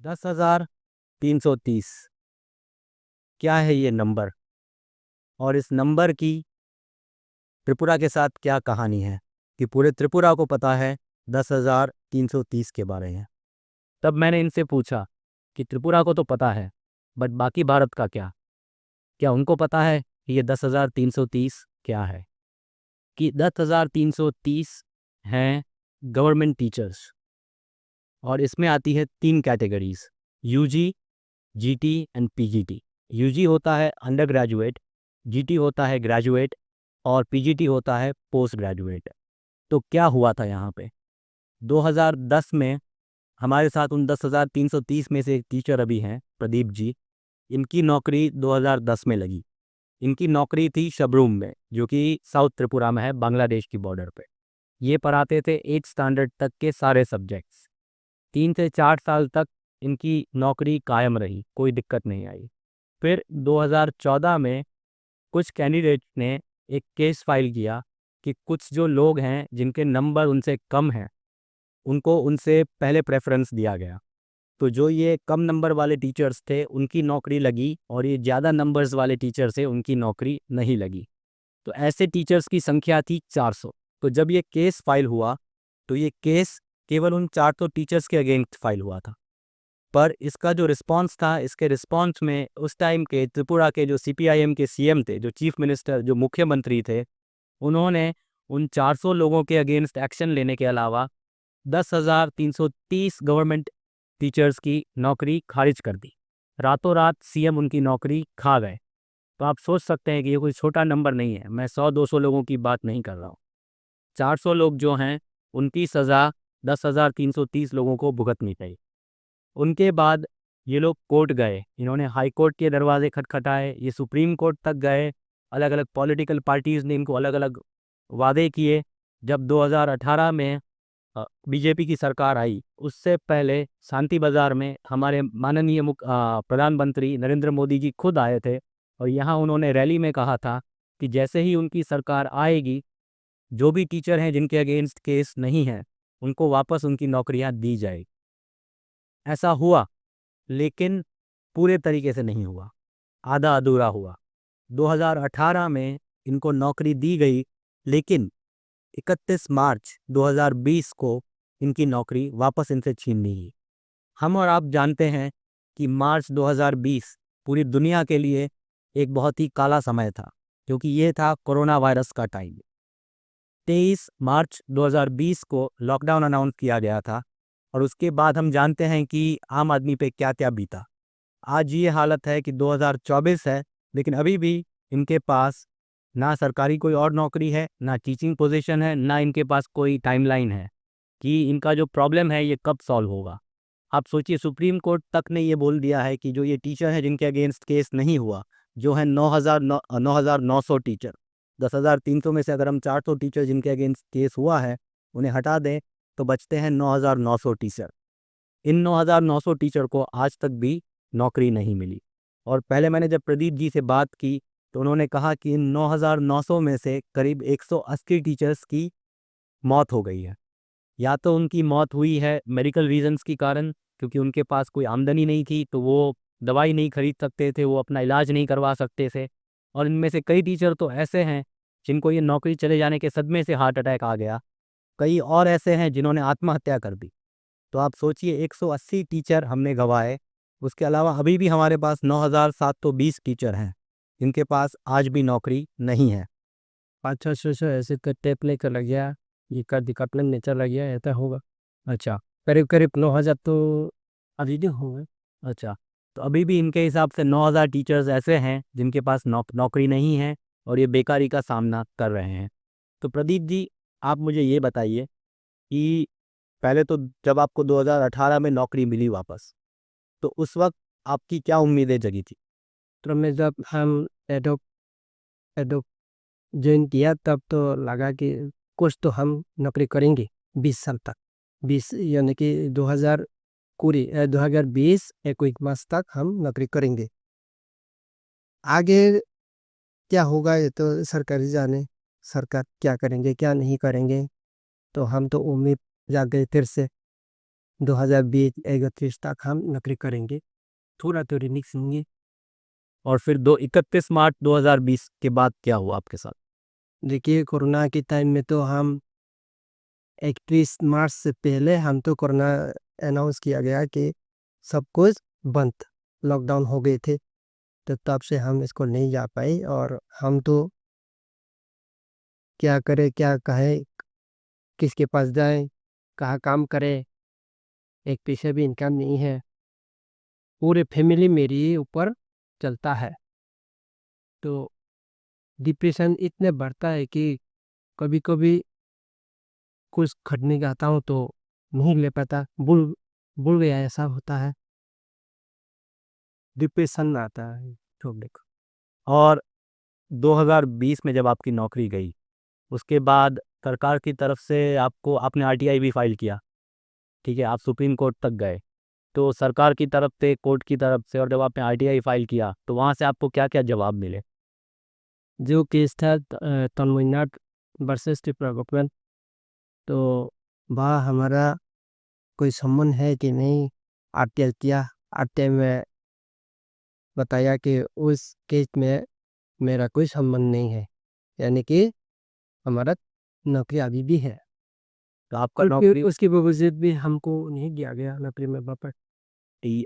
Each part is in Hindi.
10,330 क्या है ये नंबर, और इस नंबर की त्रिपुरा के साथ क्या कहानी है कि पूरे त्रिपुरा को पता है 10,330 के बारे में। तब मैंने इनसे पूछा कि त्रिपुरा को तो पता है, बट बाकी भारत का क्या उनको पता है कि ये 10,330 क्या है? कि 10,330 हैं गवर्नमेंट टीचर्स, और इसमें आती है 3 categories, UG, GT and PGT. UG होता है अंडर ग्रेजुएट, जीटी होता है ग्रेजुएट, और पीजीटी होता है पोस्ट ग्रेजुएट। तो क्या हुआ था यहाँ पे 2010 में? हमारे साथ उन 10,330 में से एक टीचर अभी हैं, प्रदीप जी। इनकी नौकरी 2010 में लगी। इनकी नौकरी थी शबरूम में, जो कि साउथ त्रिपुरा में है, बांग्लादेश की बॉर्डर पे। ये पढ़ाते थे 8 स्टैंडर्ड तक के सारे सब्जेक्ट्स। 3 से 4 साल तक इनकी नौकरी कायम रही, कोई दिक्कत नहीं आई। फिर 2014 में कुछ कैंडिडेट ने एक केस फाइल किया कि कुछ जो लोग हैं जिनके नंबर उनसे कम हैं, उनको उनसे पहले प्रेफरेंस दिया गया। तो जो ये कम नंबर वाले टीचर्स थे उनकी नौकरी लगी, और ये ज़्यादा नंबर्स वाले टीचर्स थे उनकी नौकरी नहीं लगी। तो ऐसे टीचर्स की संख्या थी 400। तो जब ये केस फाइल हुआ तो ये केस केवल उन 400 टीचर्स के अगेंस्ट फाइल हुआ था। पर इसका जो रिस्पांस था, इसके रिस्पांस में उस टाइम के त्रिपुरा के जो सीपीआईएम के सीएम थे, जो चीफ मिनिस्टर, जो मुख्यमंत्री थे, उन्होंने उन 400 लोगों के अगेंस्ट एक्शन लेने के अलावा 10,330 गवर्नमेंट टीचर्स की नौकरी खारिज कर दी। रातों रात सीएम उनकी नौकरी खा गए। तो आप सोच सकते हैं कि ये कोई छोटा नंबर नहीं है। मैं 100-200 लोगों की बात नहीं कर रहा हूँ। 400 लोग जो हैं उनकी सज़ा 10,330 लोगों को भुगतनी पड़ी। उनके बाद ये लोग कोर्ट गए, इन्होंने हाई कोर्ट के दरवाजे खटखटाए, ये सुप्रीम कोर्ट तक गए। अलग अलग पॉलिटिकल पार्टीज़ ने इनको अलग अलग वादे किए। जब 2018 में बीजेपी की सरकार आई, उससे पहले शांति बाज़ार में हमारे माननीय प्रधानमंत्री नरेंद्र मोदी जी खुद आए थे, और यहाँ उन्होंने रैली में कहा था कि जैसे ही उनकी सरकार आएगी, जो भी टीचर हैं जिनके अगेंस्ट केस नहीं है, उनको वापस उनकी नौकरियां दी जाए। ऐसा हुआ, लेकिन पूरे तरीके से नहीं हुआ, आधा अधूरा हुआ। 2018 में इनको नौकरी दी गई, लेकिन 31 मार्च 2020 को इनकी नौकरी वापस इनसे छीन ली गई। हम और आप जानते हैं कि मार्च 2020 पूरी दुनिया के लिए एक बहुत ही काला समय था, क्योंकि ये था कोरोना वायरस का टाइम। 23 मार्च 2020 को लॉकडाउन अनाउंस किया गया था, और उसके बाद हम जानते हैं कि आम आदमी पे क्या क्या बीता। आज ये हालत है कि 2024 है, लेकिन अभी भी इनके पास ना सरकारी कोई और नौकरी है, ना टीचिंग पोजीशन है, ना इनके पास कोई टाइमलाइन है कि इनका जो प्रॉब्लम है ये कब सॉल्व होगा। आप सोचिए, सुप्रीम कोर्ट तक ने ये बोल दिया है कि जो ये टीचर हैं जिनके अगेंस्ट केस नहीं हुआ, जो है 9,900 टीचर, 10,300 में से अगर हम 400 टीचर जिनके अगेंस्ट केस हुआ है उन्हें हटा दें, तो बचते हैं 9,900 टीचर। इन 9,900 टीचर को आज तक भी नौकरी नहीं मिली। और पहले मैंने जब प्रदीप जी से बात की तो उन्होंने कहा कि इन 9,900 में से करीब 180 टीचर्स की मौत हो गई है। या तो उनकी मौत हुई है मेडिकल रीजंस के कारण, क्योंकि उनके पास कोई आमदनी नहीं थी, तो वो दवाई नहीं खरीद सकते थे, वो अपना इलाज नहीं करवा सकते थे। और इनमें से कई टीचर तो ऐसे हैं जिनको ये नौकरी चले जाने के सदमे से हार्ट अटैक आ गया। कई और ऐसे हैं जिन्होंने आत्महत्या कर दी। तो आप सोचिए, 180 टीचर हमने गंवाए। उसके अलावा अभी भी हमारे पास 9,720 टीचर हैं जिनके पास आज भी नौकरी नहीं है। अच्छा अच्छा अच्छा, ऐसे कट्टे प्ले कर लग गया, ये कर दिक्कत प्ले नेचर लग गया, ऐसा होगा। अच्छा, करीब करीब 9,000 तो अभी भी होंगे। अच्छा, तो अभी भी इनके हिसाब से 9,000 टीचर्स ऐसे हैं जिनके पास नौकरी नहीं है, और ये बेकारी का सामना कर रहे हैं। तो प्रदीप जी, आप मुझे ये बताइए कि पहले तो जब आपको 2018 में नौकरी मिली वापस, तो उस वक्त आपकी क्या उम्मीदें जगी थी? तो मैं जब हम एडोप एडोप ज्वाइन किया तब तो लगा कि कुछ तो हम नौकरी करेंगे 20 साल तक, 20 यानी कि 2020 21 मास तक हम नौकरी करेंगे। आगे क्या होगा ये तो सरकार ही जाने, सरकार क्या करेंगे क्या नहीं करेंगे। तो हम तो उम्मीद जाग गए फिर से। 2020 31 तक हम नौकरी करेंगे, थोड़ा तो रिनिक्स होंगे। और फिर 31 मार्च 2020 के बाद क्या हुआ आपके साथ? देखिए कोरोना के टाइम में तो हम 31 मार्च से पहले हम तो कोरोना अनाउंस किया गया कि सब कुछ बंद, लॉकडाउन हो गए थे, तो तब से हम इसको नहीं जा पाए और हम तो क्या करें क्या कहें, किसके पास जाएं, कहाँ काम करें, एक पैसे भी इनकम नहीं है, पूरे फैमिली मेरी ऊपर चलता है। तो डिप्रेशन इतने बढ़ता है कि कभी कभी कुछ खरीदने जाता हूँ तो नहीं ले पाता, भूल गया ऐसा होता है, डिप्रेशन आता है। तो देखो और 2020 में जब आपकी नौकरी गई, उसके बाद सरकार की तरफ से आपको, आपने आरटीआई भी फाइल किया, ठीक है, आप सुप्रीम कोर्ट तक गए, तो सरकार की तरफ से, कोर्ट की तरफ से, और जब आपने आरटीआई फाइल किया तो वहाँ से आपको क्या क्या जवाब मिले? जो केस था तमिलनाडु वर्सेस त्रिपुरा गवर्नमेंट, तो वह हमारा कोई संबंध है कि नहीं, आरटीआई किया, आरटीआई में बताया कि उस केस में मेरा कोई संबंध नहीं है, यानी कि हमारा नौकरी अभी भी है, तो आपका और फिर नौकरी, उसकी बावजूद भी हमको नहीं दिया गया नौकरी में वापस।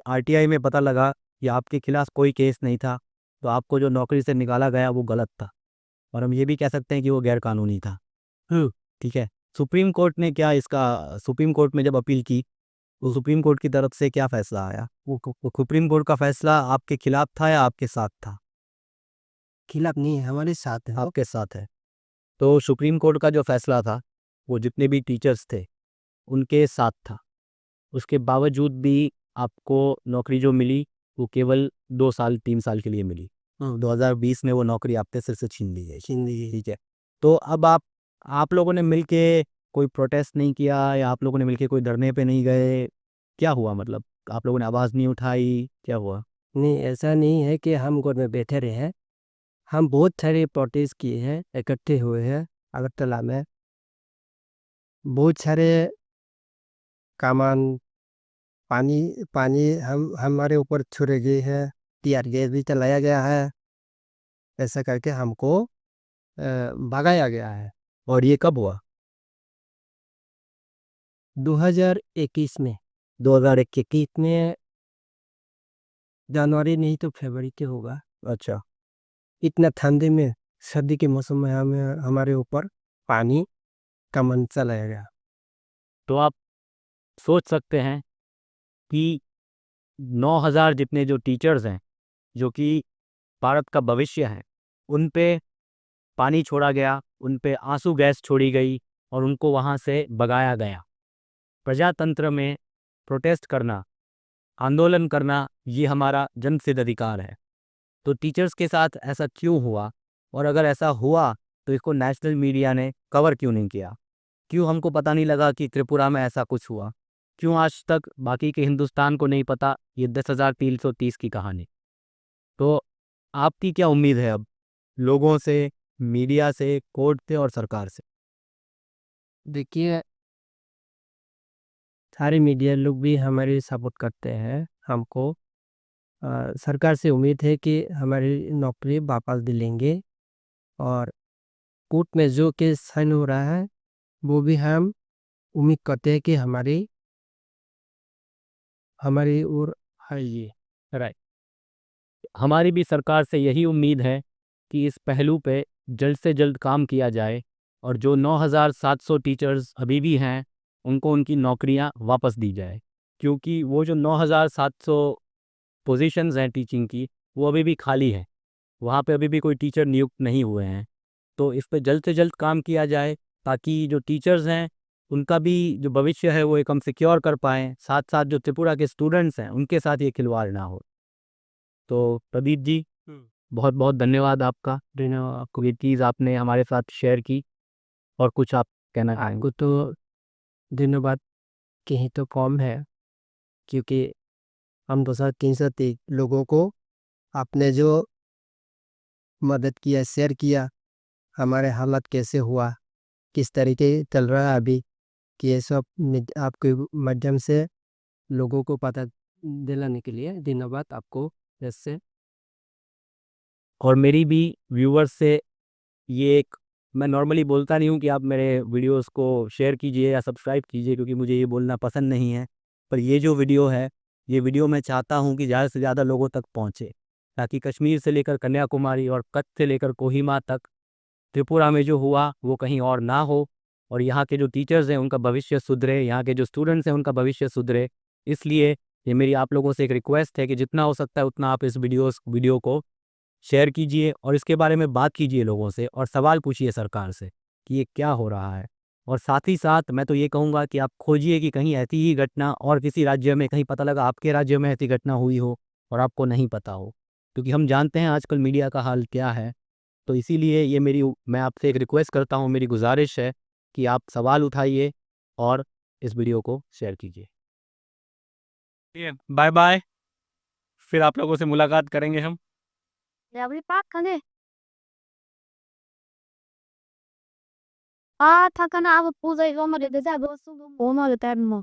आरटीआई में पता लगा कि आपके खिलाफ कोई केस नहीं था, तो आपको जो नौकरी से निकाला गया वो गलत था, और हम ये भी कह सकते हैं कि वो गैर कानूनी था, ठीक है। सुप्रीम कोर्ट ने क्या इसका, सुप्रीम कोर्ट में जब अपील की तो सुप्रीम कोर्ट की तरफ से क्या फैसला आया? वो सुप्रीम कोर्ट का फैसला आपके खिलाफ था या आपके साथ था? खिलाफ नहीं है, हमारे साथ है। आपके साथ है। तो सुप्रीम कोर्ट का जो फैसला था वो जितने भी टीचर्स थे उनके साथ था, उसके बावजूद भी आपको नौकरी जो मिली वो केवल 2 साल 3 साल के लिए मिली। 2020 में वो नौकरी आपके सिर से छीन ली गई, ठीक है। तो अब आप लोगों ने मिलके कोई प्रोटेस्ट नहीं किया, या आप लोगों ने मिलके कोई धरने पे नहीं गए? क्या हुआ, मतलब आप लोगों ने आवाज़ नहीं उठाई, क्या हुआ? नहीं, ऐसा नहीं है कि हम घर में बैठे रहे हैं, हम बहुत सारे प्रोटेस्ट किए हैं, इकट्ठे हुए हैं अगरतला में, बहुत सारे कमान, पानी पानी हम हमारे ऊपर छोड़े गए हैं, टीयर गैस भी चलाया गया है, ऐसा करके हमको भगाया गया है। और ये कब हुआ? 2021 में, 2021 में जनवरी नहीं तो फरवरी के होगा। अच्छा। इतना ठंडी में, सर्दी के मौसम में हमें हमारे ऊपर पानी का मन चलाया गया। तो आप सोच सकते हैं कि 9,000 जितने जो टीचर्स हैं, जो कि भारत का भविष्य हैं, उन पे पानी छोड़ा गया, उन पे आंसू गैस छोड़ी गई और उनको वहाँ से भगाया गया। प्रजातंत्र में प्रोटेस्ट करना, आंदोलन करना, ये हमारा जन्मसिद्ध अधिकार है। तो टीचर्स के साथ ऐसा क्यों हुआ? और अगर ऐसा हुआ तो इसको नेशनल मीडिया ने कवर क्यों नहीं किया? क्यों हमको पता नहीं लगा कि त्रिपुरा में ऐसा कुछ हुआ? क्यों आज तक बाकी के हिंदुस्तान को नहीं पता ये 10,330 की कहानी? तो आपकी क्या उम्मीद है अब, लोगों से, मीडिया से, कोर्ट से और सरकार से? देखिए, सारे मीडिया लोग भी हमारी सपोर्ट करते हैं हमको। सरकार से उम्मीद है कि हमारी नौकरी वापस दिलाएंगे, और कोर्ट में जो केस साइन हो रहा है वो भी हम उम्मीद करते हैं कि हमारी हमारी ओर है ये। राइट। हमारी भी सरकार से यही उम्मीद है कि इस पहलू पे जल्द से जल्द काम किया जाए, और जो 9,700 टीचर्स अभी भी हैं उनको उनकी नौकरियां वापस दी जाए, क्योंकि वो जो 9,700 पोजीशंस हैं टीचिंग की, वो अभी भी खाली है, वहाँ पे अभी भी कोई टीचर नियुक्त नहीं हुए हैं। तो इस पे जल्द से जल्द काम किया जाए, ताकि जो टीचर्स हैं उनका भी जो भविष्य है वो एकदम सिक्योर कर पाएँ, साथ साथ जो त्रिपुरा के स्टूडेंट्स हैं उनके साथ ये खिलवाड़ ना हो। तो प्रदीप जी, बहुत बहुत धन्यवाद आपका, आपको ये चीज़ आपने हमारे साथ शेयर की, और कुछ आप कहना चाहेंगे? आपको तो धन्यवाद कहीं तो कम है, क्योंकि हम 2,330 लोगों को आपने जो मदद किया, शेयर किया, हमारे हालात कैसे हुआ, किस तरीके चल रहा है अभी, कि ये सब आपके माध्यम से लोगों को पता दिलाने के लिए धन्यवाद आपको जैसे। और मेरी भी व्यूवर्स से ये एक, मैं नॉर्मली बोलता नहीं हूँ कि आप मेरे वीडियोस को शेयर कीजिए या सब्सक्राइब कीजिए, क्योंकि मुझे ये बोलना पसंद नहीं है। पर ये जो वीडियो है, ये वीडियो मैं चाहता हूँ कि ज़्यादा से ज़्यादा लोगों तक पहुँचे, ताकि कश्मीर से लेकर कन्याकुमारी और कच्छ से लेकर कोहिमा तक, त्रिपुरा में जो हुआ वो कहीं और ना हो, और यहाँ के जो टीचर्स हैं उनका भविष्य सुधरे, यहाँ के जो स्टूडेंट्स हैं उनका भविष्य सुधरे। इसलिए ये मेरी आप लोगों से एक रिक्वेस्ट है कि जितना हो सकता है उतना आप इस वीडियो को शेयर कीजिए और इसके बारे में बात कीजिए लोगों से, और सवाल पूछिए सरकार से कि ये क्या हो रहा है। और साथ ही साथ मैं तो ये कहूँगा कि आप खोजिए कि कहीं ऐसी ही घटना और किसी राज्य में, कहीं पता लगा आपके राज्य में ऐसी घटना हुई हो और आपको नहीं पता हो, क्योंकि हम जानते हैं आजकल मीडिया का हाल क्या है। तो इसीलिए ये मैं आपसे एक रिक्वेस्ट करता हूँ, मेरी गुजारिश है कि आप सवाल उठाइए और इस वीडियो को शेयर कीजिए। बाय बाय, फिर आप लोगों से मुलाकात करेंगे हम। Ya beli pakan deh. Ah, takkan apa puzai goma de desa go su goma de tan mo.